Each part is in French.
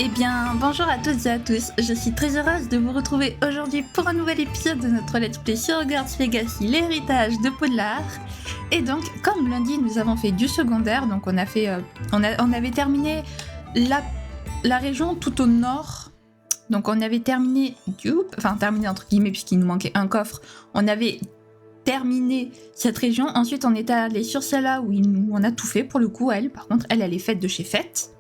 Eh bien, bonjour à toutes et à tous, je suis très heureuse de vous retrouver aujourd'hui pour un nouvel épisode de notre Let's Play sur Hogwarts Legacy, l'héritage de Poudlard. Et donc, comme lundi, nous avons fait du secondaire, donc on avait terminé la région tout au nord. Donc on avait terminé terminé entre guillemets puisqu'il nous manquait un coffre, on avait terminé cette région, ensuite on était allé sur celle-là où on a tout fait pour le coup, par contre elle est faite de chez Fête.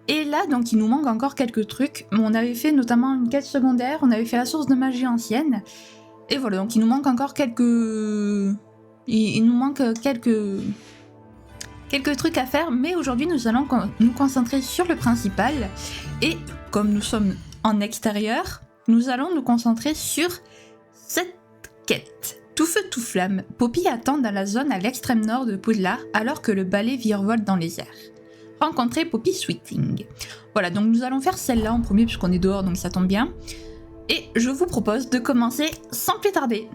Et là, donc, il nous manque encore quelques trucs. On avait fait notamment une quête secondaire, on avait fait la source de magie ancienne. Et voilà, donc il nous manque encore quelques... Il nous manque quelques trucs à faire, mais aujourd'hui, nous allons nous concentrer sur le principal. Et comme nous sommes en extérieur, nous allons nous concentrer sur cette quête. Tout feu, tout flamme, Poppy attend dans la zone à l'extrême nord de Poudlard, alors que le balai virevolte dans les airs. Rencontrer Poppy Sweeting. Voilà, donc nous allons faire celle-là en premier puisqu'on est dehors, donc ça tombe bien. Et je vous propose de commencer sans plus tarder.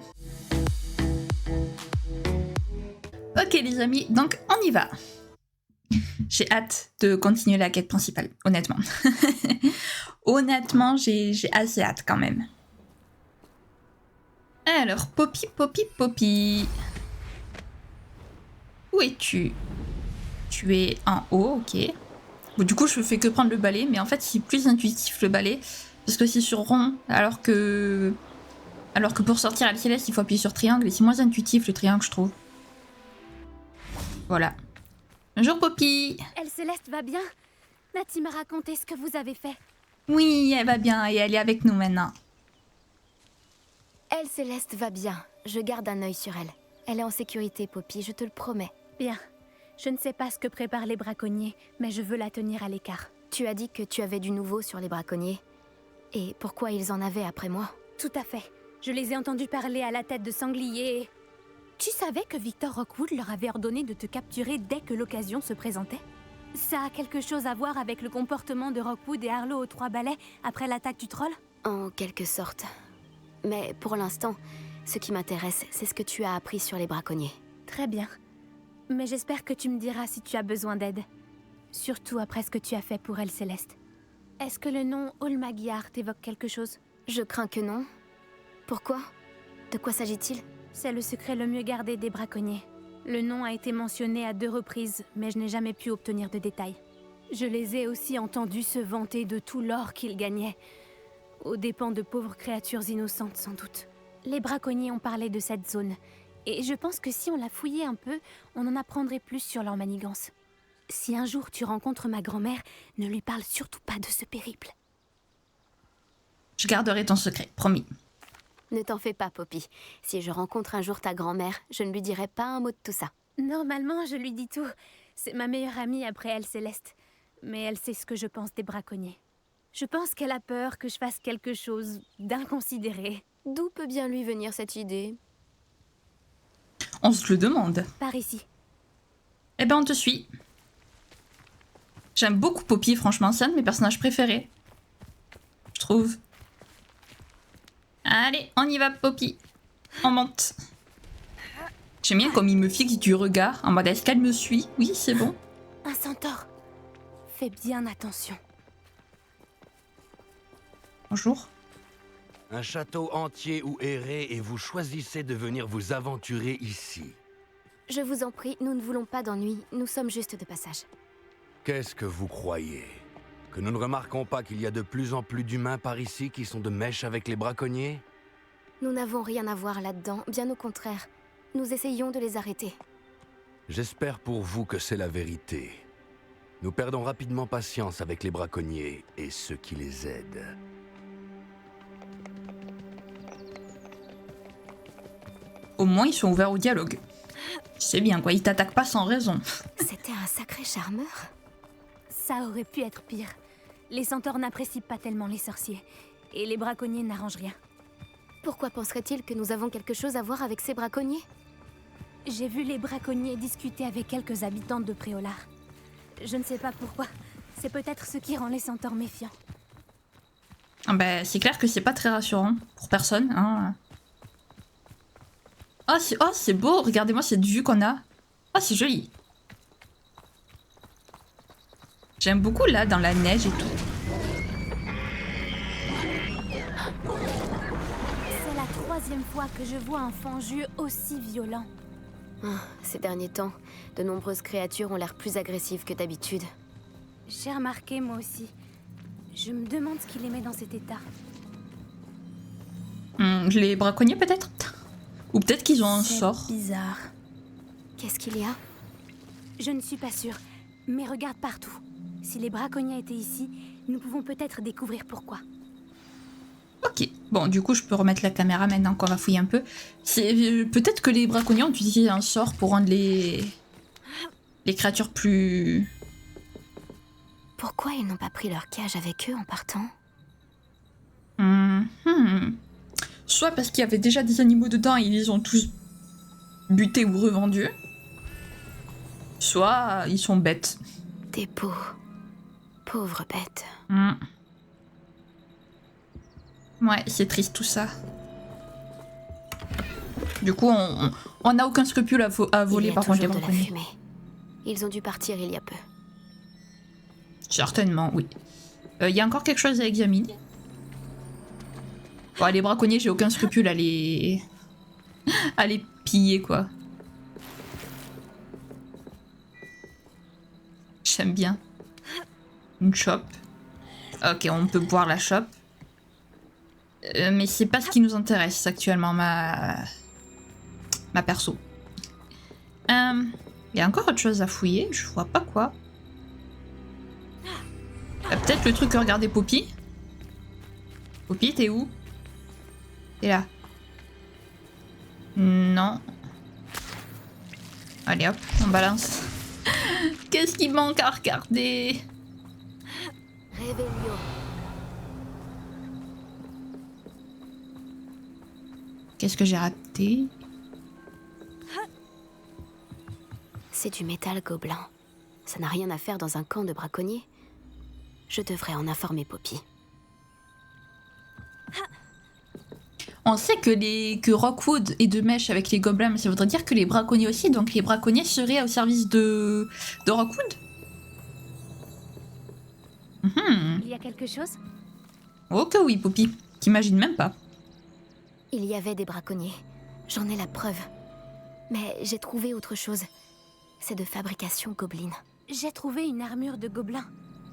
Ok les amis, donc on y va. J'ai hâte de continuer la quête principale, honnêtement. Honnêtement, j'ai assez hâte quand même. Alors, Poppy, Poppy, Poppy. Où es-tu ? Tu es en haut, ok. Bon, du coup, je fais que prendre le balai, mais en fait, c'est plus intuitif le balai, parce que c'est sur rond, alors que pour sortir à Céleste, il faut appuyer sur triangle, et c'est moins intuitif le triangle, je trouve. Voilà. Bonjour Poppy. Céleste va bien? Nati m'a raconté ce que vous avez fait. Oui, elle va bien, et elle est avec nous maintenant. Céleste va bien. Je garde un œil sur elle. Elle est en sécurité, Poppy, je te le promets. Bien. Je ne sais pas ce que préparent les braconniers, mais je veux la tenir à l'écart. Tu as dit que tu avais du nouveau sur les braconniers. Et pourquoi ils en avaient après moi? Tout à fait. Je les ai entendus parler à la tête de sanglier. Tu savais que Victor Rockwood leur avait ordonné de te capturer dès que l'occasion se présentait? Ça a quelque chose à voir avec le comportement de Rockwood et Harlow aux Trois Balais après l'attaque du troll? En quelque sorte. Mais pour l'instant, ce qui m'intéresse, c'est ce que tu as appris sur les braconniers. Très bien. Mais j'espère que tu me diras si tu as besoin d'aide. Surtout après ce que tu as fait pour elle, Céleste. Est-ce que le nom Olmagyar t'évoque quelque chose? Je crains que non. Pourquoi? De quoi s'agit-il? C'est le secret le mieux gardé des braconniers. Le nom a été mentionné à 2 reprises, mais je n'ai jamais pu obtenir de détails. Je les ai aussi entendus se vanter de tout l'or qu'ils gagnaient, aux dépens de pauvres créatures innocentes sans doute. Les braconniers ont parlé de cette zone. Et je pense que si on la fouillait un peu, on en apprendrait plus sur leur manigance. Si un jour tu rencontres ma grand-mère, ne lui parle surtout pas de ce périple. Je garderai ton secret, promis. Ne t'en fais pas, Poppy. Si je rencontre un jour ta grand-mère, je ne lui dirai pas un mot de tout ça. Normalement, je lui dis tout. C'est ma meilleure amie après elle, Céleste. Mais elle sait ce que je pense des braconniers. Je pense qu'elle a peur que je fasse quelque chose d'inconsidéré. D'où peut bien lui venir cette idée ? On se le demande. Par ici. Eh ben, on te suit. J'aime beaucoup Poppy, franchement, c'est un de mes personnages préférés. Je trouve. Allez, on y va, Poppy. On monte. J'aime bien comme il me fixe du regard, en mode est-ce qu'elle me suit? Oui, c'est bon. Un centaure. Fais bien attention. Bonjour. Un château entier où errer et vous choisissez de venir vous aventurer ici. Je vous en prie, nous ne voulons pas d'ennui, nous sommes juste de passage. Qu'est-ce que vous croyez? Que nous ne remarquons pas qu'il y a de plus en plus d'humains par ici qui sont de mèche avec les braconniers? Nous n'avons rien à voir là-dedans, bien au contraire. Nous essayons de les arrêter. J'espère pour vous que c'est la vérité. Nous perdons rapidement patience avec les braconniers et ceux qui les aident. Au moins, ils sont ouverts au dialogue. C'est bien, quoi. Ils t'attaquent pas sans raison. C'était un sacré charmeur. Ça aurait pu être pire. Les centaures n'apprécient pas tellement les sorciers. Et les braconniers n'arrangent rien. Pourquoi penserait-il que nous avons quelque chose à voir avec ces braconniers? J'ai vu les braconniers discuter avec quelques habitants de Préolard. Je ne sais pas pourquoi. C'est peut-être ce qui rend les centaures méfiants. Ah bah, c'est clair que c'est pas très rassurant pour personne, hein. Oh, c'est beau, regardez-moi cette vue qu'on a. Oh, c'est joli. J'aime beaucoup là, dans la neige et tout. troisième fois que je vois un Fangieux aussi violent. Ces derniers temps, de nombreuses créatures ont l'air plus agressives que d'habitude. J'ai remarqué moi aussi. Je me demande ce qui les met dans cet état. Les braconniers peut-être? Ou peut-être qu'ils ont un sort. C'est bizarre. Qu'est-ce qu'il y a? Je ne suis pas sûre, mais regarde partout. Si les braconniers étaient ici, nous pouvons peut-être découvrir pourquoi. Ok, bon du coup je peux remettre la caméra maintenant qu'on va fouiller un peu. Peut-être que les braconniers ont utilisé un sort pour rendre les créatures plus... Pourquoi ils n'ont pas pris leur cage avec eux en partant? Soit parce qu'il y avait déjà des animaux dedans et ils les ont tous butés ou revendus. Soit ils sont bêtes. Des pauvres bêtes. Ouais, c'est triste tout ça. Du coup, on n'a aucun scrupule à voler par contre les braconniers. Ils ont dû partir il y a peu. Certainement, oui. Il y a encore quelque chose à examiner. Bon, les braconniers, j'ai aucun scrupule à les piller, quoi. J'aime bien. Une chope. Ok, on peut boire la chope. Mais c'est pas ce qui nous intéresse actuellement, ma perso. Il y a encore autre chose à fouiller, je vois pas quoi. Peut-être le truc que regardait Poppy. Poppy, t'es où? T'es là. Non. Allez hop, on balance. Qu'est-ce qui manque à regarder? Réveillon. Qu'est-ce que j'ai raté? C'est du métal gobelin. Ça n'a rien à faire dans un camp de braconniers. Je devrais en informer Poppy. On sait que Rockwood est de mèche avec les gobelins, mais ça voudrait dire que les braconniers aussi, donc les braconniers seraient au service de Rockwood? Il y a quelque chose? Oh que oui, Poppy. T'imagines même pas. Il y avait des braconniers. J'en ai la preuve. Mais j'ai trouvé autre chose. C'est de fabrication gobeline. J'ai trouvé une armure de gobelin.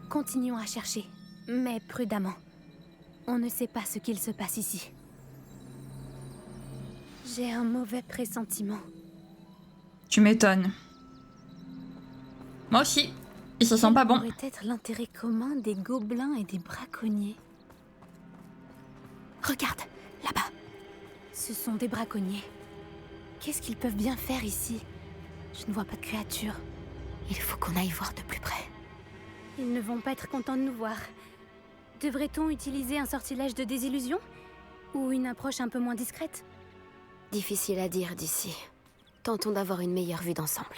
Continuons à chercher, mais prudemment. On ne sait pas ce qu'il se passe ici. J'ai un mauvais pressentiment. Tu m'étonnes. Moi aussi. Et ça sent pas bon. Quel pourrait être l'intérêt commun des gobelins et des braconniers? Regarde, là-bas. Ce sont des braconniers. Qu'est-ce qu'ils peuvent bien faire ici? Je ne vois pas de créatures. Il faut qu'on aille voir de plus près. Ils ne vont pas être contents de nous voir. Devrait-on utiliser un sortilège de désillusion? Ou une approche un peu moins discrète? Difficile à dire d'ici. Tentons d'avoir une meilleure vue d'ensemble.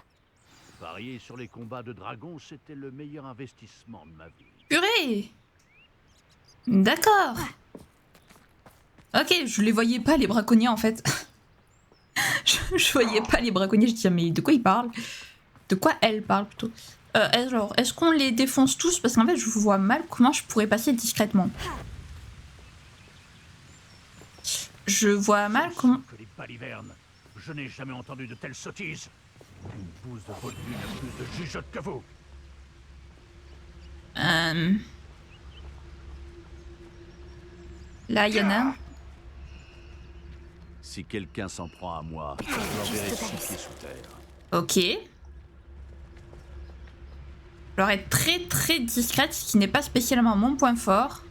Parier sur les combats de dragons, c'était le meilleur investissement de ma vie. Purée! D'accord. Ok, je les voyais pas les braconniers en fait. je voyais pas les braconniers, je disais mais de quoi ils parlent? De quoi elle parle plutôt? Alors, est-ce qu'on les défonce tous? Parce qu'en fait, je vois mal comment je pourrais passer discrètement. Je vois mal comment... Que les balivernes. Je n'ai jamais entendu de telles sottises. Une bouse de votre lune a plus de jugeote que vous. Là, il y en a un. Si quelqu'un s'en prend à moi, je l'enverrai 6 pieds sous terre. Ok. Je leur être très très discrète, ce qui n'est pas spécialement mon point fort.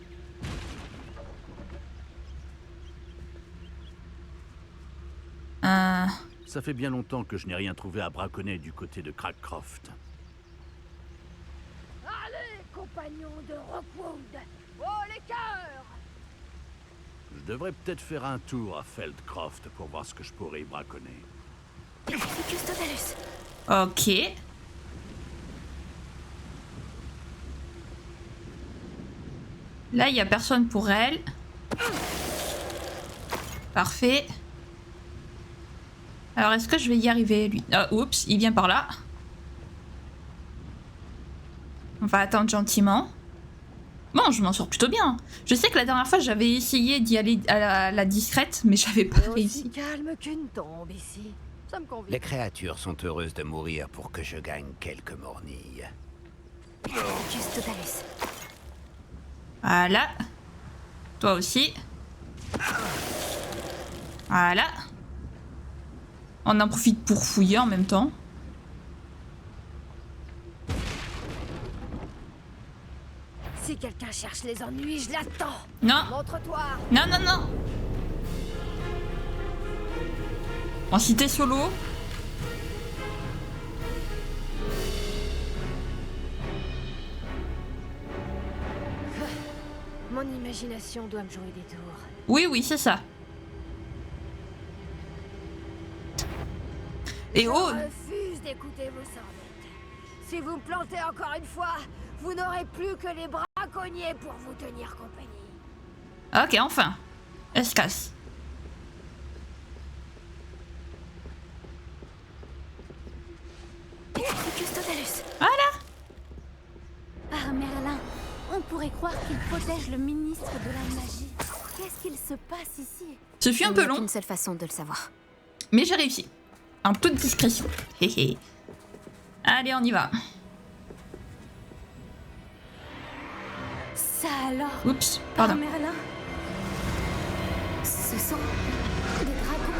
Ça fait bien longtemps que je n'ai rien trouvé à braconner du côté de Crackcroft. Allez, compagnons de Rockwood! Oh, les cœurs! Je devrais peut-être faire un tour à Feldcroft pour voir ce que je pourrais y braconner. Ok. Là, il n'y a personne pour elle. Parfait. Alors, est-ce que je vais y arriver, lui? Ah, oups, il vient par là. On va attendre gentiment. Bon, je m'en sors plutôt bien. Je sais que la dernière fois, j'avais essayé d'y aller à la discrète, mais j'avais pas réussi. calme qu'une tombe ici. Ça me convient. Les créatures sont heureuses de mourir pour que je gagne quelques mornilles. Custotalus. Voilà. Toi aussi. Voilà. On en profite pour fouiller en même temps. Si quelqu'un cherche les ennuis, je l'attends. Non. Montre-toi. Non, non, non. En cité solo. Mon imagination doit me jouer des tours. Oui, oui, c'est ça. Et Je oh, refuse d'écouter vos sornettes. Si vous me plantez encore une fois, vous n'aurez plus que les braconniers pour vous tenir compagnie. ok, enfin. Elle se casse. Custotalus. Voilà. Ah, Merlin, on pourrait croire qu'il protège le ministre de la magie. Qu'est-ce qu'il se passe ici? Ce fut un peu long, Une seule façon de le savoir. mais j'ai réussi. En toute discrétion. Hé hé. Allez, on y va. Ça alors? Oups, Ah, pardon. Merlin? Ce sont des dragons.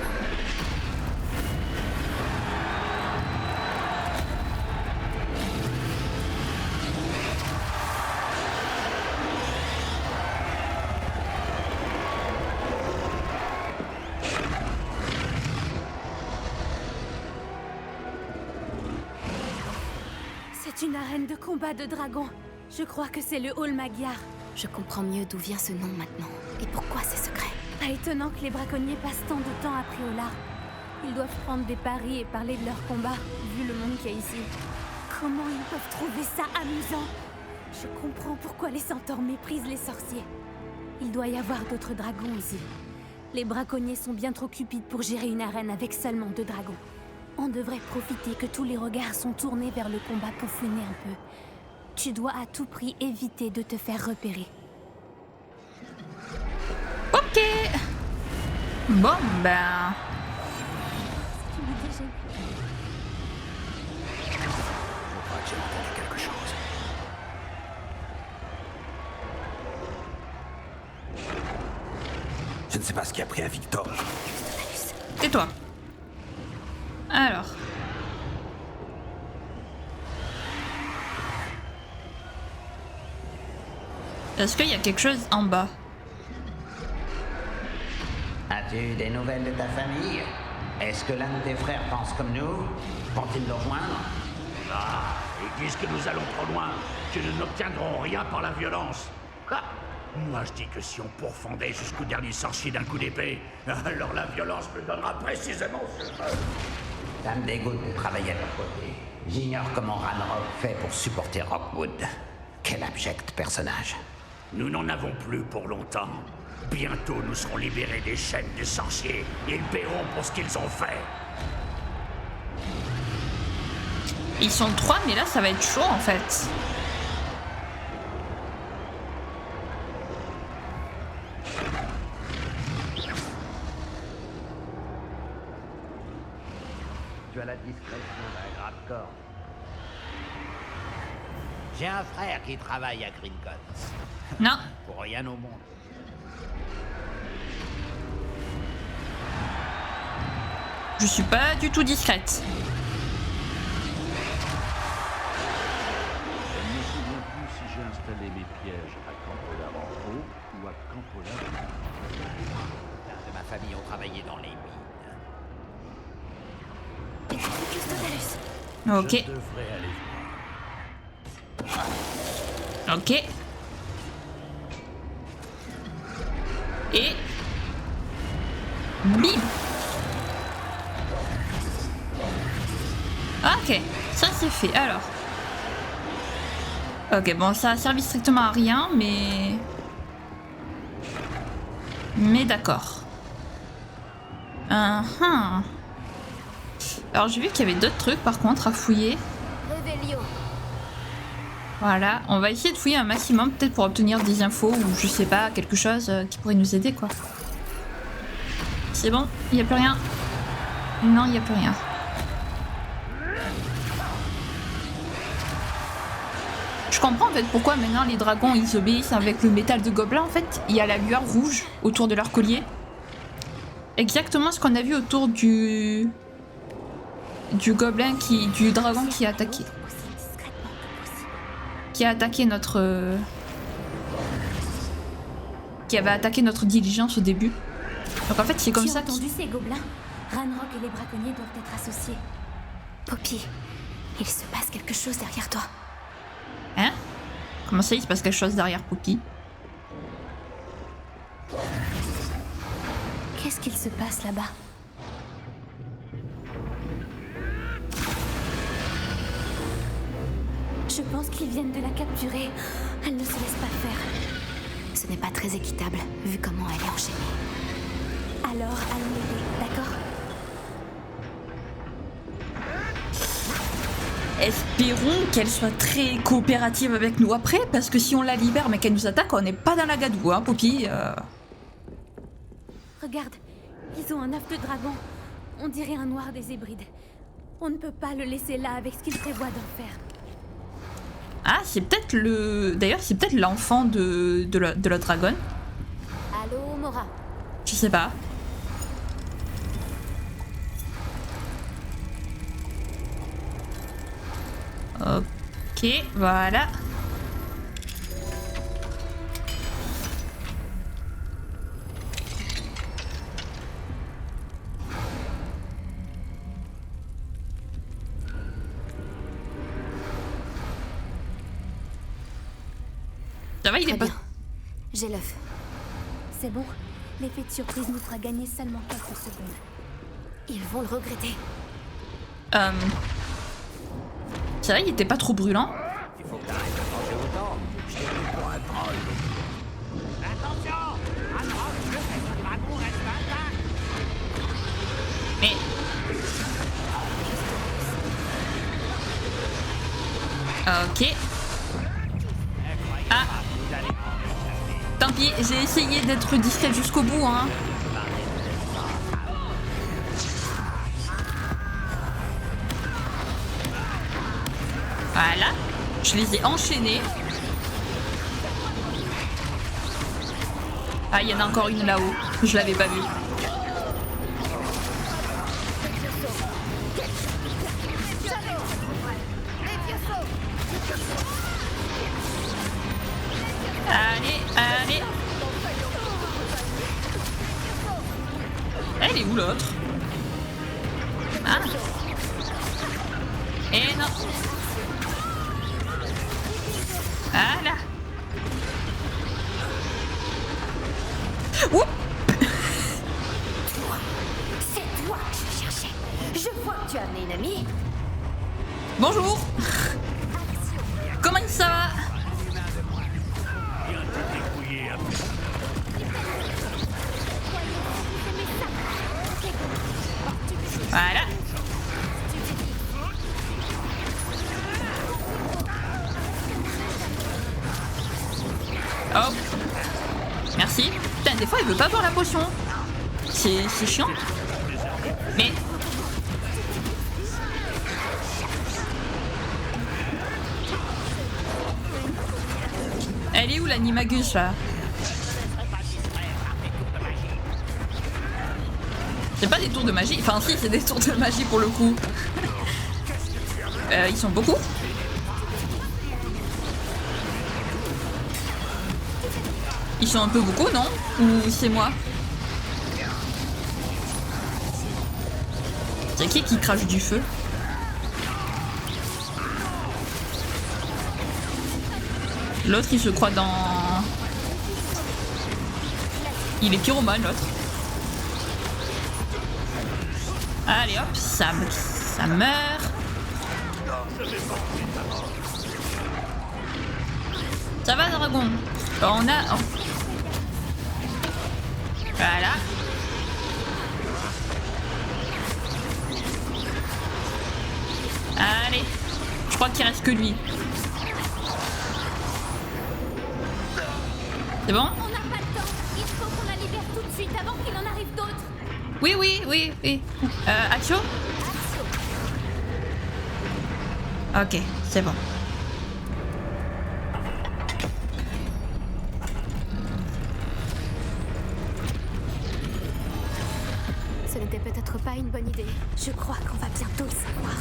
C'est une arène de combat de dragons. Je crois que c'est le hall Magyar. Je comprends mieux d'où vient ce nom maintenant. Et pourquoi c'est secret. Pas étonnant que les braconniers passent tant de temps à Priola. Ils doivent prendre des paris et parler de leur combat, vu le monde qu'il y a ici. Comment ils peuvent trouver ça amusant? Je comprends pourquoi les centaures méprisent les sorciers. Il doit y avoir d'autres dragons ici. Les braconniers sont bien trop cupides pour gérer une arène avec seulement 2 dragons. On devrait profiter que tous les regards sont tournés vers le combat pour fouiner un peu. Tu dois à tout prix éviter de te faire repérer. Ok. Bon, ben... Tu me dis, Je crois que j'ai entendu quelque chose. Je ne sais pas ce qui a pris à Victor. Tais-toi. Alors. Est-ce qu'il y a quelque chose en bas? As-tu des nouvelles de ta famille? Est-ce que l'un de tes frères pense comme nous? Vont-ils nous rejoindre? Ah, ils disent que nous allons trop loin, que nous n'obtiendrons rien par la violence. Ah, moi je dis que si on pourfendait jusqu'au dernier sorcier d'un coup d'épée, alors la violence me donnera précisément ce que... Ça me dégoûte de travailler à leur côté. J'ignore comment Ranrock fait pour supporter Rockwood. Quel abject personnage. Nous n'en avons plus pour longtemps. Bientôt nous serons libérés des chaînes des sorciers et ils paieront pour ce qu'ils ont fait. Ils sont 3, mais là, ça va être chaud, en fait. Tu as la discrétion d'un grave corps. J'ai un frère qui travaille à Gringotts. Non. Pour rien au monde. Je suis pas du tout discrète. Je ne me souviens plus si j'ai installé mes pièges à Campolar en haut ou à Campolar en bas. Certains de ma famille ont travaillé dans les mines. Custotalus. Ok. Je devrais aller voir. Ok. Et... bim. Ok, ça c'est fait, alors. Ok, bon, ça a servi strictement à rien, mais... d'accord. Alors j'ai vu qu'il y avait d'autres trucs par contre à fouiller. Revelio. Voilà, on va essayer de fouiller un maximum, peut-être pour obtenir des infos ou je sais pas, quelque chose qui pourrait nous aider quoi. C'est bon, il y a plus rien. Non, il y a plus rien. Je comprends en fait pourquoi maintenant les dragons ils obéissent avec le métal de gobelin en fait. Il y a la lueur rouge autour de leur collier. Exactement ce qu'on a vu autour du gobelin du dragon qui a attaqué. Qui a attaqué notre... qui avait attaqué notre diligence au début. Donc en fait c'est comme ça Tu as entendu ces gobelins? Ranrock et les braconniers doivent être associés. Poppy, il se passe quelque chose derrière toi. Hein? Comment ça il se passe quelque chose derrière Poppy? Qu'est-ce qu'il se passe là-bas? Je pense qu'ils viennent de la capturer. Elle ne se laisse pas faire. Ce n'est pas très équitable, vu comment elle est enchaînée. Alors, allons l'aider, d'accord? Espérons qu'elle soit très coopérative avec nous après, parce que si on la libère mais qu'elle nous attaque, on n'est pas dans la gadoue, hein, Poppy. Regarde, ils ont un œuf de dragon. On dirait un noir des hébrides. On ne peut pas le laisser là avec ce qu'il prévoit d'en faire. Ah, c'est peut-être le... D'ailleurs, c'est peut-être l'enfant de la dragonne. Allô, Mora? Je sais pas. Ok, voilà. Ça va, il est pas... J'ai l'œuf. C'est bon. L'effet de surprise nous fera gagner seulement quelques secondes. Ils vont le regretter. C'est vrai, il était pas trop brûlant. Il faut que t'arrêtes de manger autant. Je t'ai pris pour un troll. Attention! Ranrock veut que son dragon reste intact. Mais... Ok. Ah. Tant pis, j'ai essayé d'être discrète jusqu'au bout, hein. Voilà. Je les ai enchaînés. Ah, il y en a encore une là-haut. Je l'avais pas vue. Allez, allez. Elle est où l'autre? Ah. Et non. Voilà. Oups. C'est toi que je cherchais. Je vois que tu as amené une amie. Bonjour. Comment ça va? Voilà. Hop. Merci. Putain, des fois, il veut pas boire la potion. C'est chiant. Mais... Elle est où l'animagus, là? C'est pas des tours de magie. Enfin, si, c'est des tours de magie pour le coup. Ils sont beaucoup. Ils sont un peu beaucoup, non? Ou c'est moi? C'est qui crache du feu? L'autre, il se croit dans... Il est pyromane, l'autre. Allez hop, ça meurt. Ça va, dragon? On a... Oh. Voilà. Allez. Je crois qu'il reste que lui. C'est bon? On n'a pas le temps. Il faut qu'on la libère tout de suite avant qu'il en arrive d'autres. Oui, oui, oui, oui. Axio? Ok, c'est bon. Ce n'était peut-être pas une bonne idée. Je crois qu'on va bientôt le savoir.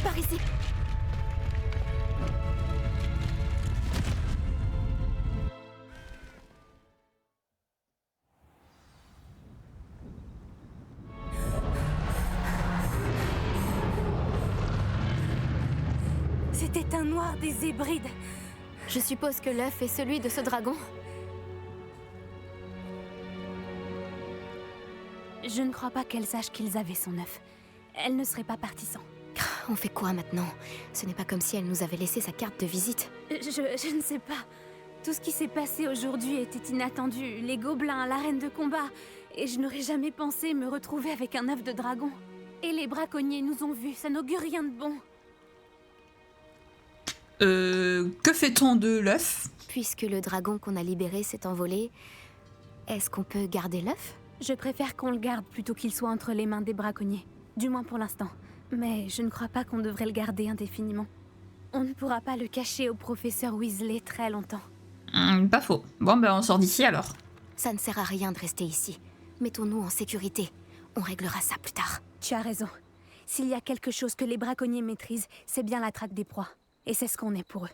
Par ici. C'était un noir des Hébrides. Je suppose que l'œuf est celui de ce dragon. Je ne crois pas qu'elle sache qu'ils avaient son œuf. Elle ne serait pas partie sans. On fait quoi maintenant? Ce n'est pas comme si elle nous avait laissé sa carte de visite. Je ne sais pas. Tout ce qui s'est passé aujourd'hui était inattendu. Les gobelins, l'arène de combat. Et je n'aurais jamais pensé me retrouver avec un œuf de dragon. Et les braconniers nous ont vus. Ça n'augure rien de bon. Que fait-on de l'œuf? Puisque le dragon qu'on a libéré s'est envolé, est-ce qu'on peut garder l'œuf? Je préfère qu'on le garde plutôt qu'il soit entre les mains des braconniers. Du moins pour l'instant. Mais je ne crois pas qu'on devrait le garder indéfiniment. On ne pourra pas le cacher au professeur Weasley très longtemps. Pas faux. Bon, ben on sort d'ici alors. Ça ne sert à rien de rester ici. Mettons-nous en sécurité. On réglera ça plus tard. Tu as raison. S'il y a quelque chose que les braconniers maîtrisent, c'est bien la traque des proies. Et c'est ce qu'on est pour eux.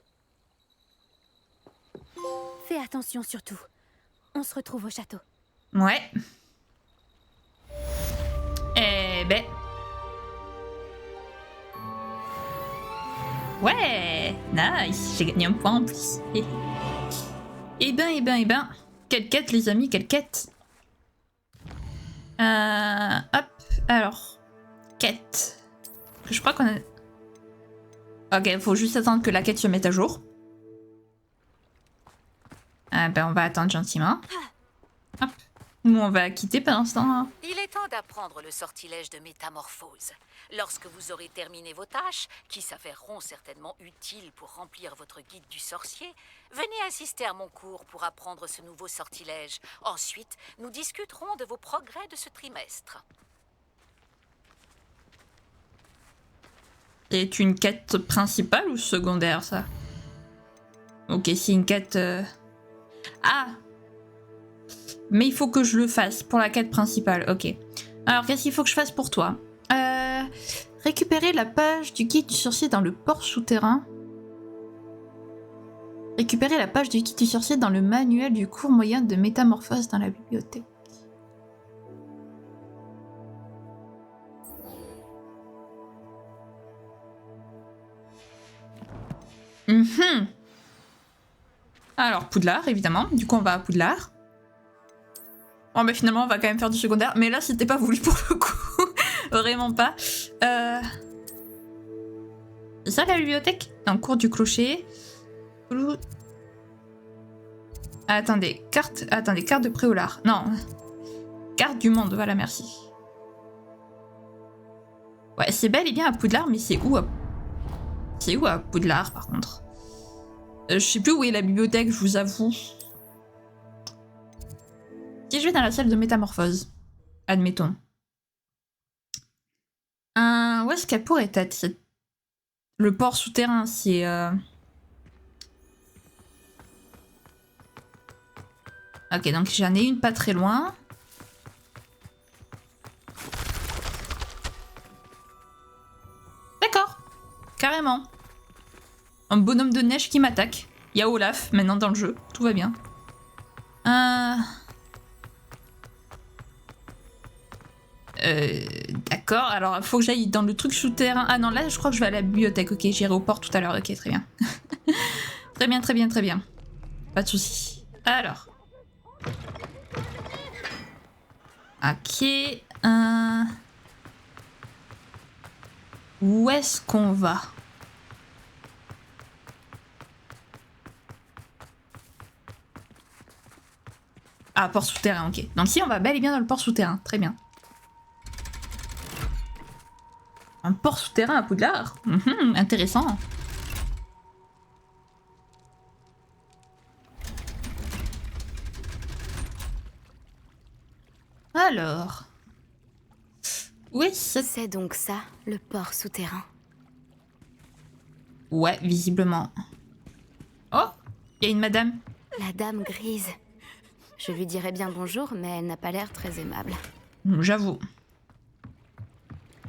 Fais attention surtout. On se retrouve au château. Ouais. Eh ben... Ouais, nice, j'ai gagné un point en plus. Eh ben, quelle quête les amis, quelle quête. Hop, alors, quête. Je crois qu'on a... Ok, faut juste attendre que la quête se mette à jour. Ben on va attendre gentiment. Hop, nous on va quitter pendant ce temps. Il est temps d'apprendre le sortilège de métamorphose. Lorsque vous aurez terminé vos tâches, qui s'avéreront certainement utiles pour remplir votre guide du sorcier, venez assister à mon cours pour apprendre ce nouveau sortilège. Ensuite, nous discuterons de vos progrès de ce trimestre. C'est une quête principale ou secondaire ça? Ok, c'est une quête... Ah! Mais il faut que je le fasse pour la quête principale, ok. Alors qu'est-ce qu'il faut que je fasse pour toi? Récupérer la page du guide du sorcier dans le port souterrain. Récupérer la page du guide du sorcier dans le manuel du cours moyen de métamorphose dans la bibliothèque. Alors, Poudlard, évidemment. Du coup, on va à Poudlard. Bon, mais finalement, on va quand même faire du secondaire. Mais là, c'était pas voulu pour le coup. Vraiment pas. C'est ça, la bibliothèque? En cours du clocher. Attendez, carte de Préolard. Non. Carte du monde, voilà, merci. Ouais, c'est bel et bien à Poudlard, mais c'est où à... C'est où à Poudlard, par contre? Je sais plus où est la bibliothèque, je vous avoue. Si je vais dans la salle de métamorphose, admettons. Où est-ce qu'elle pourrait être? Le port souterrain, c'est... Ok, donc j'en ai une pas très loin. D'accord. Carrément. Un bonhomme de neige qui m'attaque. Il y a Olaf maintenant dans le jeu. Tout va bien. D'accord, alors il faut que j'aille dans le truc souterrain. Ah non, là je crois que je vais à la bibliothèque. Ok, j'irai au port tout à l'heure. Ok, très bien. Très bien, très bien, très bien. Pas de soucis. Alors. Ok. Où est-ce qu'on va? Ah, port souterrain, ok. Donc si, on va bel et bien dans le port souterrain. Très bien. Un port souterrain à Poudlard. Intéressant. Alors... Oui, c'est donc ça, le port souterrain. Ouais, visiblement. Oh, il y a une madame. La dame grise. Je lui dirais bien bonjour, mais elle n'a pas l'air très aimable. J'avoue.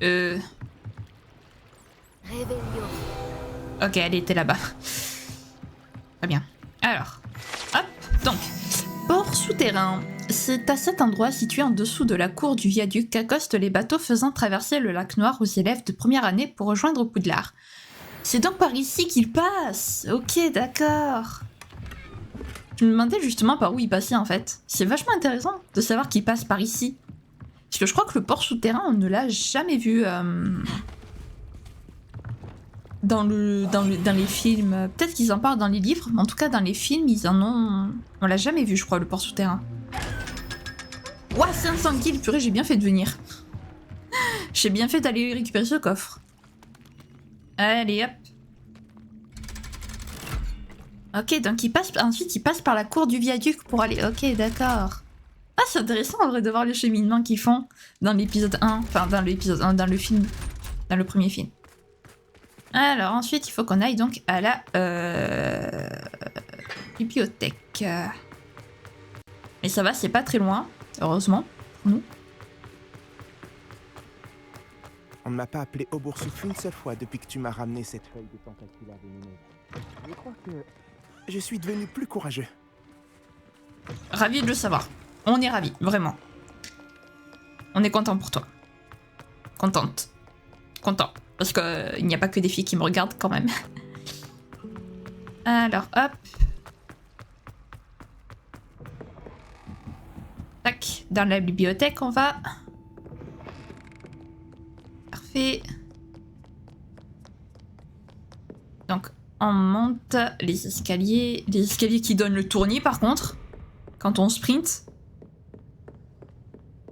Réveillon. Ok, elle était là-bas. Très bien. Alors, hop, donc, port souterrain. C'est à cet endroit situé en dessous de la cour du viaduc qu'accostent les bateaux faisant traverser le lac Noir aux élèves de première année pour rejoindre Poudlard. C'est donc par ici qu'ils passent. Ok, d'accord. Je me demandais justement par où ils passaient en fait. C'est vachement intéressant de savoir qu'ils passent par ici. Parce que je crois que le port souterrain, on ne l'a jamais vu dans les films. Peut-être qu'ils en parlent dans les livres, mais en tout cas dans les films, ils en ont... On l'a jamais vu, je crois, le port souterrain. Ouah, 500 kills, purée, j'ai bien fait de venir. J'ai bien fait d'aller récupérer ce coffre. Allez, hop. Ok, donc ensuite il passe par la cour du viaduc pour aller... Ok, d'accord. Ah, c'est intéressant en vrai de voir le cheminement qu'ils font dans l'épisode 1. Enfin, dans l'épisode 1, dans le film. Dans le premier film. Alors, ensuite, il faut qu'on aille donc à la... bibliothèque. Mais ça va, c'est pas très loin. Heureusement, pour nous. On ne m'a pas appelé Oboursoufle une seule fois depuis que tu m'as ramené cette feuille de temps calculaire de minutes. Je crois que je suis devenu plus courageux. Ravi de le savoir. On est ravis, vraiment. On est content pour toi. Contente. Content. Parce qu'il n'y a pas que des filles qui me regardent quand même. Alors, hop. Tac. Dans la bibliothèque, on va... Parfait. Donc, on monte les escaliers. Les escaliers qui donnent le tournis, par contre. Quand on sprint.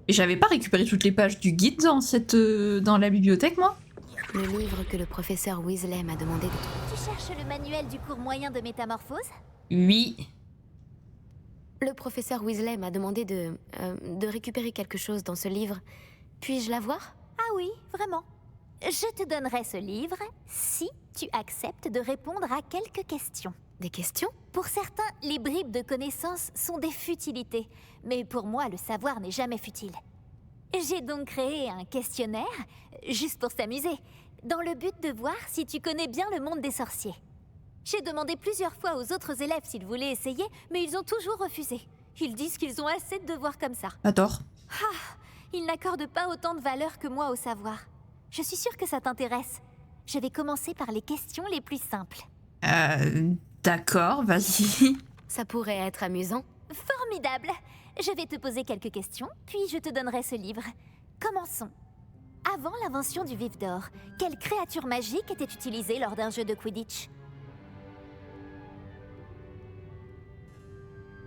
Et j'avais pas récupéré toutes les pages du guide dans la bibliothèque, moi. Le livre que le professeur Weasley m'a demandé de trouver. Tu cherches le manuel du cours moyen de métamorphose? Oui. Le professeur Weasley m'a demandé de récupérer quelque chose dans ce livre. Puis-je l'avoir? Ah oui, vraiment. Je te donnerai ce livre si tu acceptes de répondre à quelques questions. Des questions? Pour certains, les bribes de connaissances sont des futilités. Mais pour moi, le savoir n'est jamais futile. J'ai donc créé un questionnaire, juste pour s'amuser, dans le but de voir si tu connais bien le monde des sorciers. J'ai demandé plusieurs fois aux autres élèves s'ils voulaient essayer, mais ils ont toujours refusé. Ils disent qu'ils ont assez de devoirs comme ça. Pas tort. Ah, ils n'accordent pas autant de valeur que moi au savoir. Je suis sûre que ça t'intéresse. Je vais commencer par les questions les plus simples. D'accord, vas-y. Ça pourrait être amusant. Formidable! Je vais te poser quelques questions, puis je te donnerai ce livre. Commençons. Avant l'invention du vif d'or, quelle créature magique était utilisée lors d'un jeu de Quidditch?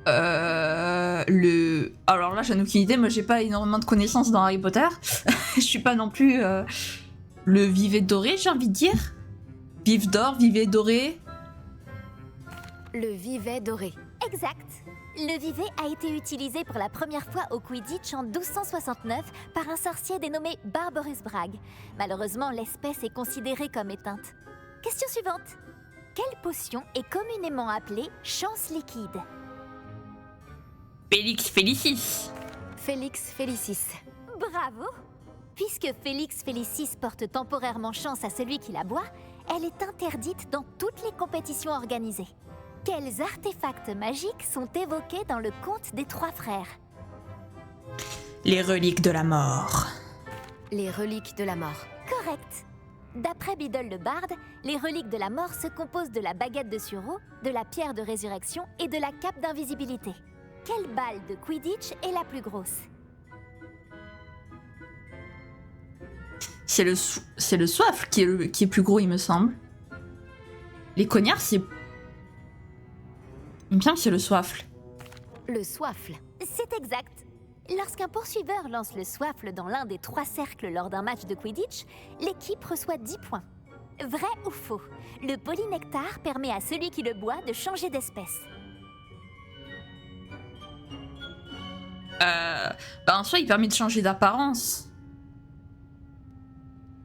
Alors là, j'en ai aucune idée. Moi, j'ai pas énormément de connaissances dans Harry Potter. Je suis pas non plus le vivet doré, j'ai envie de dire. Vif d'or, vivet doré. Le vivet doré. Exact. Le vivet a été utilisé pour la première fois au Quidditch en 1269 par un sorcier dénommé Barbarus Bragg. Malheureusement, l'espèce est considérée comme éteinte. Question suivante. Quelle potion est communément appelée chance liquide? Félix Félicis. Félix Félicis. Bravo! Puisque Félix Félicis porte temporairement chance à celui qui la boit, elle est interdite dans toutes les compétitions organisées. Quels artefacts magiques sont évoqués dans le conte des trois frères? Les reliques de la mort. Les reliques de la mort. Correct. D'après Biddle le barde, les reliques de la mort se composent de la baguette de sureau, de la pierre de résurrection et de la cape d'invisibilité. Quelle balle de Quidditch est la plus grosse? C'est le soifle qui est plus gros, il me semble. Les cognards, c'est... Il me semble que c'est le soifle. Le soifle. C'est exact. Lorsqu'un poursuiveur lance le soifle dans l'un des 3 cercles lors d'un match de Quidditch, l'équipe reçoit 10 points. Vrai ou faux? Le polynectar permet à celui qui le boit de changer d'espèce. En soi, il permet de changer d'apparence.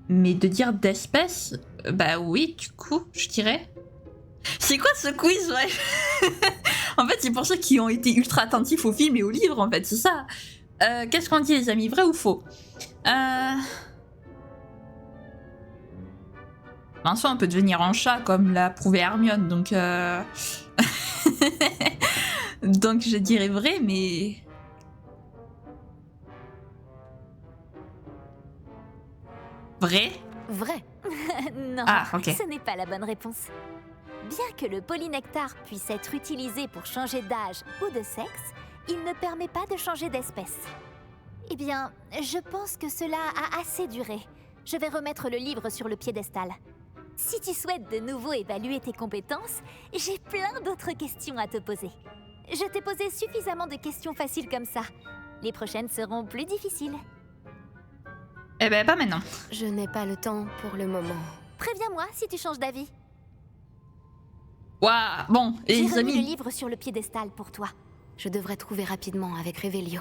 Mais de dire d'espèce, bah oui, du coup, je dirais. C'est quoi ce quiz, ouais? En fait, c'est pour ceux qui ont été ultra attentifs au film et au livre, en fait, c'est ça. Qu'est-ce qu'on dit, les amis, vrai ou faux? En soi, on peut devenir un chat, comme l'a prouvé Hermione, donc... donc je dirais vrai, mais... Vrai? Vrai. Non, ok. Ce n'est pas la bonne réponse. Bien que le polynectar puisse être utilisé pour changer d'âge ou de sexe, il ne permet pas de changer d'espèce. Eh bien, je pense que cela a assez duré. Je vais remettre le livre sur le piédestal. Si tu souhaites de nouveau évaluer tes compétences, j'ai plein d'autres questions à te poser. Je t'ai posé suffisamment de questions faciles comme ça. Les prochaines seront plus difficiles. Eh ben, pas maintenant. Je n'ai pas le temps pour le moment. Préviens-moi si tu changes d'avis. Waouh, bon, et J'ai les remis amis... le livre sur le piédestal pour toi. Je devrais trouver rapidement avec Revelio.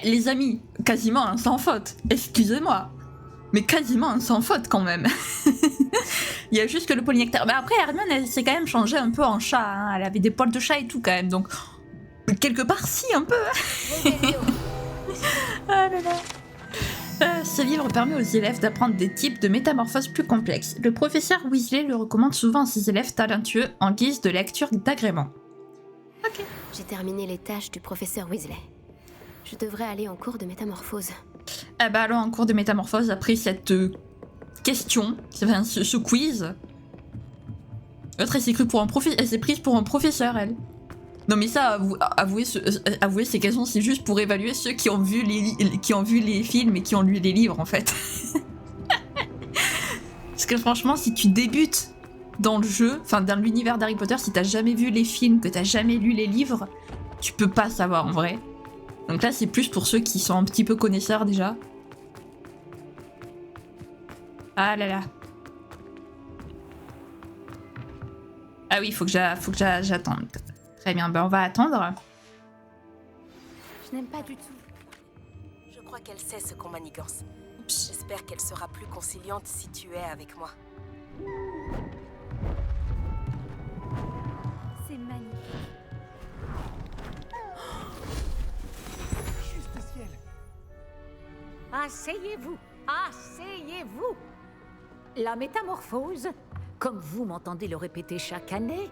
Les amis, quasiment un sans faute. Excusez-moi. Mais quasiment un sans faute quand même. Il y a juste que le polynectar. Mais après, Hermione, elle s'est quand même changée un peu en chat. Hein. Elle avait des poils de chat et tout quand même. Donc, quelque part, si, un peu. Ah là là. Ce livre permet aux élèves d'apprendre des types de métamorphoses plus complexes. Le professeur Weasley le recommande souvent à ses élèves talentueux en guise de lecture d'agrément. Ok. J'ai terminé les tâches du professeur Weasley. Je devrais aller en cours de métamorphose. Ah bah alors en cours de métamorphose, après cette question, enfin, ce quiz, l'autre elle s'est prise pour un professeur, elle. Non mais ça, avouez ces questions, c'est juste pour évaluer ceux qui ont vu les films et qui ont lu les livres en fait. Parce que franchement, si tu débutes dans le jeu, enfin dans l'univers d'Harry Potter, si t'as jamais vu les films, que t'as jamais lu les livres, tu peux pas savoir en vrai. Donc là, c'est plus pour ceux qui sont un petit peu connaisseurs déjà. Ah là là. Ah oui, faut que j'attende. Très bien, ben on va attendre. Je n'aime pas du tout. Je crois qu'elle sait ce qu'on manigance. J'espère qu'elle sera plus conciliante si tu es avec moi. C'est magnifique. Juste ciel. Asseyez-vous, asseyez-vous. La métamorphose, comme vous m'entendez le répéter chaque année,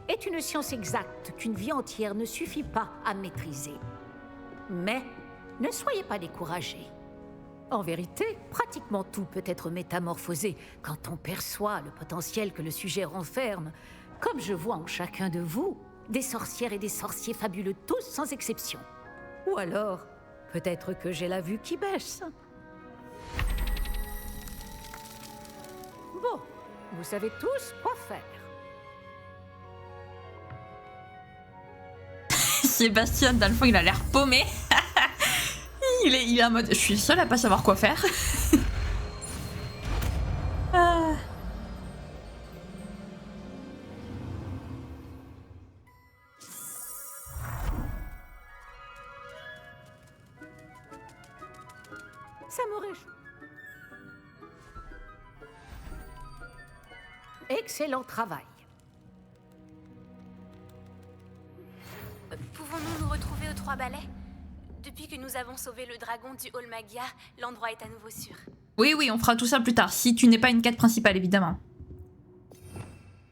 est une science exacte qu'une vie entière ne suffit pas à maîtriser. Mais ne soyez pas découragés. En vérité, pratiquement tout peut être métamorphosé quand on perçoit le potentiel que le sujet renferme, comme je vois en chacun de vous des sorcières et des sorciers fabuleux, tous sans exception. Ou alors, peut-être que j'ai la vue qui baisse. Bon, vous savez tous quoi faire. Sébastien, dans le fond, il a l'air paumé. il est en mode, je suis le seul à pas savoir quoi faire. Ah. Ça me réjouit. Excellent travail. Pouvons-nous nous retrouver autrement ? 3 balais. Depuis que nous avons sauvé le dragon du Hall Magia, l'endroit est à nouveau sûr. Oui, on fera tout ça plus tard, si tu n'es pas une quête principale, évidemment.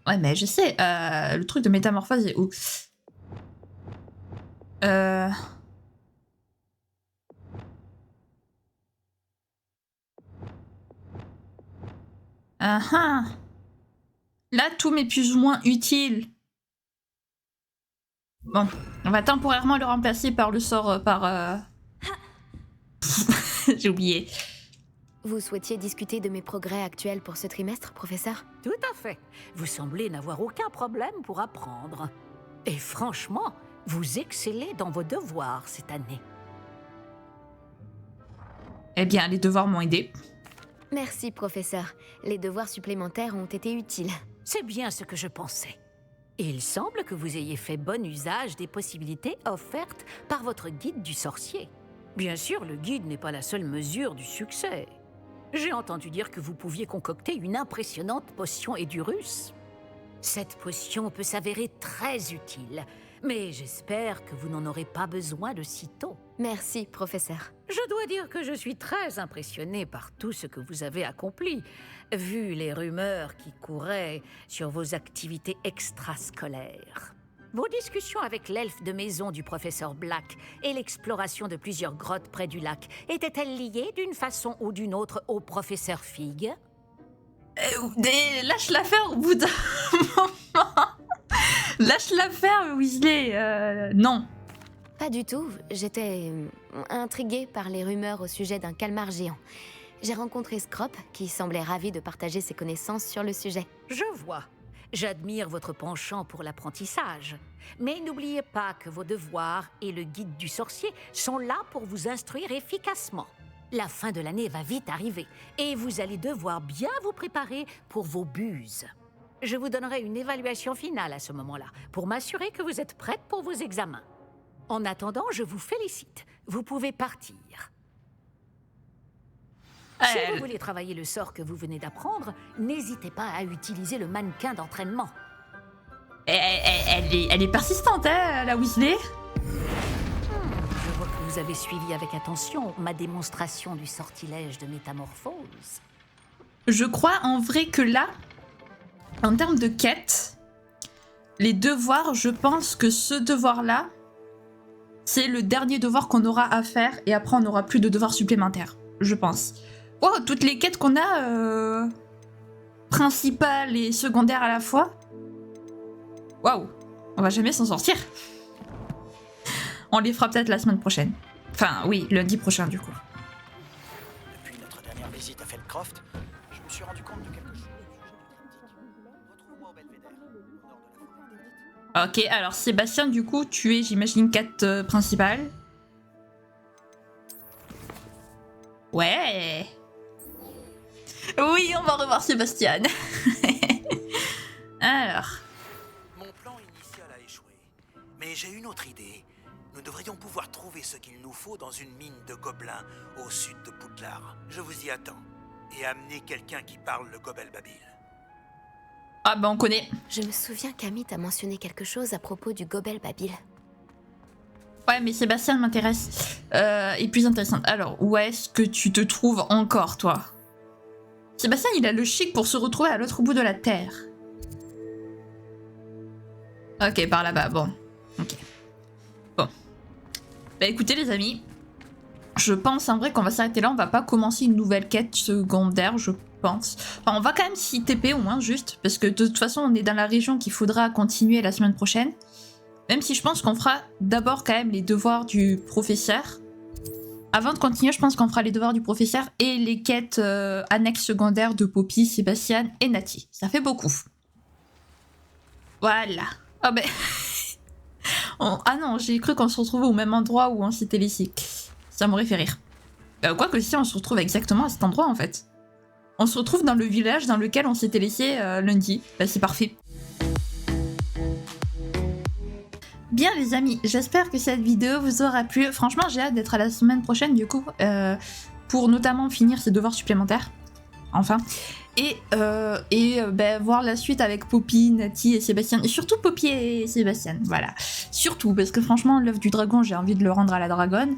Ouais, mais je sais, le truc de métamorphose est où? Là, tout m'est plus ou moins utile. Bon, on va temporairement le remplacer par le sort J'ai oublié. Vous souhaitiez discuter de mes progrès actuels pour ce trimestre, professeur? Tout à fait. Vous semblez n'avoir aucun problème pour apprendre. Et franchement, vous excellez dans vos devoirs cette année. Eh bien, les devoirs m'ont aidé. Merci, professeur. Les devoirs supplémentaires ont été utiles. C'est bien ce que je pensais. Il semble que vous ayez fait bon usage des possibilités offertes par votre guide du sorcier. Bien sûr, le guide n'est pas la seule mesure du succès. J'ai entendu dire que vous pouviez concocter une impressionnante potion Edurus. Cette potion peut s'avérer très utile, mais j'espère que vous n'en aurez pas besoin de sitôt. Merci, professeur. Je dois dire que je suis très impressionnée par tout ce que vous avez accompli, vu les rumeurs qui couraient sur vos activités extrascolaires. Vos discussions avec l'elfe de maison du professeur Black et l'exploration de plusieurs grottes près du lac étaient-elles liées d'une façon ou d'une autre au professeur Fig? Lâche l'affaire au bout d'un moment. Lâche l'affaire, Weasley. Non. Pas du tout. J'étais intriguée par les rumeurs au sujet d'un calmar géant. J'ai rencontré Scrop, qui semblait ravi de partager ses connaissances sur le sujet. Je vois. J'admire votre penchant pour l'apprentissage. Mais n'oubliez pas que vos devoirs et le guide du sorcier sont là pour vous instruire efficacement. La fin de l'année va vite arriver, et vous allez devoir bien vous préparer pour vos buses. Je vous donnerai une évaluation finale à ce moment-là, pour m'assurer que vous êtes prête pour vos examens. En attendant, je vous félicite. Vous pouvez partir. Si vous voulez travailler le sort que vous venez d'apprendre, n'hésitez pas à utiliser le mannequin d'entraînement. Elle est persistante, hein, la Weasley. Je vois que vous avez suivi avec attention ma démonstration du sortilège de métamorphose. Je crois en vrai que là, en termes de quête, les devoirs, je pense que ce devoir-là, c'est le dernier devoir qu'on aura à faire et après on n'aura plus de devoirs supplémentaires, je pense. Oh, toutes les quêtes qu'on a, principales et secondaires à la fois. Waouh, on va jamais s'en sortir. On les fera peut-être la semaine prochaine. Enfin, oui, lundi prochain du coup. Depuis notre dernière visite à Feldcroft, je me suis rendu compte de quelque chose. Retrouve-moi au Belvédère, au nord de la forêt interdite. Ok, alors Sébastien, du coup, tu es, j'imagine, quête principale. Ouais. Oui, on va revoir Sébastien. Alors. Mon plan initial a échoué, mais j'ai une autre idée. Nous devrions pouvoir trouver ce qu'il nous faut dans une mine de gobelins au sud de Poudlard. Je vous y attends. Et amener quelqu'un qui parle le Gobelbabil. Ah bah on connaît. Je me souviens qu'Amit a mentionné quelque chose à propos du Gobelbabil. Ouais, mais Sébastien m'intéresse. Est plus intéressante. Alors, où est-ce que tu te trouves encore, toi? Sébastien, il a le chic pour se retrouver à l'autre bout de la Terre. Ok, par là-bas, bon. Ok. Bon. Bah écoutez les amis, je pense en vrai qu'on va s'arrêter là, on va pas commencer une nouvelle quête secondaire, je pense. Enfin, on va quand même s'y TP au moins, juste, parce que de toute façon, on est dans la région qu'il faudra continuer la semaine prochaine. Même si je pense qu'on fera d'abord quand même les devoirs du professeur. Avant de continuer, je pense qu'on fera les devoirs du professeur et les quêtes annexes secondaires de Poppy, Sébastien et Nati. Ça fait beaucoup. Voilà. Oh ben... Ah non, j'ai cru qu'on se retrouvait au même endroit où on s'était laissé. Ça m'aurait fait rire. Quoique si, on se retrouve exactement à cet endroit en fait. On se retrouve dans le village dans lequel on s'était laissé lundi. Bah c'est parfait. Bien les amis, j'espère que cette vidéo vous aura plu. Franchement, j'ai hâte d'être à la semaine prochaine du coup, pour notamment finir ces devoirs supplémentaires. Enfin. et voir la suite avec Poppy, Natty et Sébastien, et surtout Poppy et Sébastien, voilà. Surtout, parce que franchement, l'œuf du dragon, j'ai envie de le rendre à la dragonne.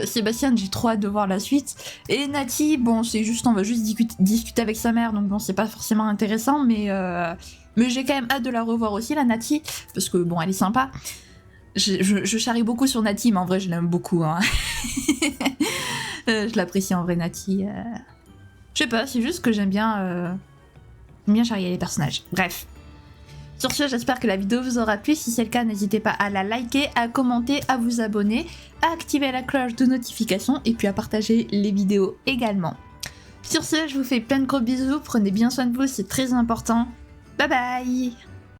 Sébastien, j'ai trop hâte de voir la suite. Et Natty, bon, c'est juste, on va juste discuter avec sa mère, donc bon, c'est pas forcément intéressant, mais j'ai quand même hâte de la revoir aussi, la Natty, parce que bon, elle est sympa. Je charrie beaucoup sur Natty, mais en vrai, je l'aime beaucoup, hein. Je l'apprécie en vrai, Natty. Je sais pas, c'est juste que j'aime bien charrier les personnages. Bref. Sur ce, j'espère que la vidéo vous aura plu. Si c'est le cas, n'hésitez pas à la liker, à commenter, à vous abonner, à activer la cloche de notification et puis à partager les vidéos également. Sur ce, je vous fais plein de gros bisous. Prenez bien soin de vous, c'est très important. Bye bye!